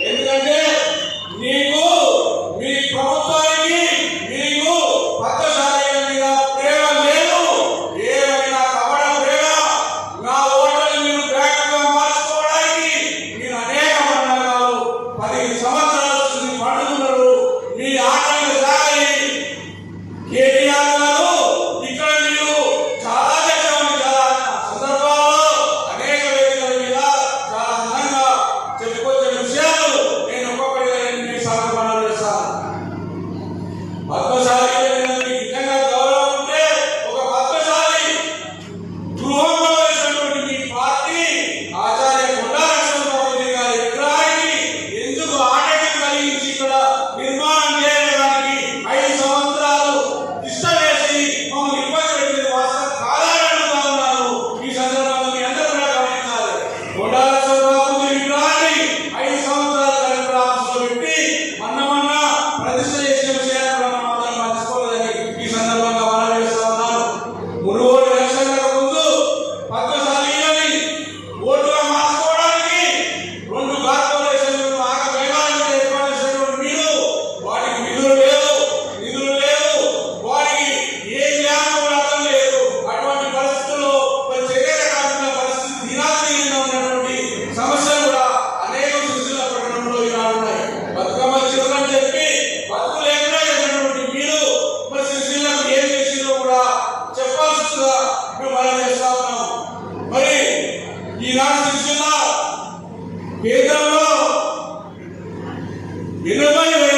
ఎందుకంటే నీకు మీ ప్రభుత్వానికి మీకు పచ్చసారాల మీద ప్రేమ లేదు. ఏమైనా కపట ప్రేమ నా ఓటర్లు మీరు బ్యాగ్గా మార్చుకోవడానికి మీరు అనేక మండలాలు 10 సంవత్సరాలు పండుతున్నారు. మీ ఆటలు సాగి కేటీఆర్ గారు ఇక్కడ మీరు చాలా చెప్పామని చాలా సందర్భాల్లో అనేక వేదికల మీద చాలా అందంగా చెప్పుకొచ్చిన విషయాలు నేను ఒక్కొక్కటి సమర్పణ చేస్తాను. పద్మశాలి నిజంగా గౌరవం ఉంటే ఒక పద్మశాలి గృహంలో వేసినటువంటి మీ పార్టీ ఆచార్య కొండా లక్ష్మణరావు గారి విగ్రహానికి ఎందుకు ఆటంకం కలిగించి ఇక్కడ నిర్మాణం చేయడానికి 5 సంవత్సరాలు ఇష్టవేసి మమ్మల్ని ఇబ్బంది పెట్టింది వాస్తవం కాదని అడుగుతా ఉన్నారు. ఈ సందర్భంగా మీ అందరూ కూడా గమనించాలి. కొండా లక్ష్మణరావు విగ్రహాన్ని 5 సంవత్సరాలు కలెక్టర్ ఆఫీసులో పెట్టి మొన్న ప్రతిష్ట చేసిన విషయాన్ని కూడా మనం అందరం మర్చిపోలేదని ఈ సందర్భంగా మనం చేస్తా ఉన్నాను. మునుగోడు ఎలక్షన్లకు ముందు పద్మశాలీలని ఓటుగా మార్చుకోవడానికి 2 కార్పొరేషన్లను ఆగమేఘాలను ఏర్పాటు చేసినటువంటి మీరు వాటికి నిధులు లేవు. వారికి ఏ జ్ఞానం కూడా అర్థం లేదు. అటువంటి పరిస్థితుల్లో చర్యల కాకుండా పరిస్థితి దినాదీనంగా ఉన్నటువంటి సమస్యలు కూడా అనేక శిశుల పట్టణంలో ఈనాడు ఉన్నాయి. బతుకమ్మ చిరులని చెప్పి బతుకు లేకుండా చేసినటువంటి మీరు శిశులకు ఏం చేసిందో కూడా చెప్పాల్సిందిగా మేము మనం చేస్తా ఉన్నాం. మరి ఈనాడు శిశుల కేంద్రంలో 80,000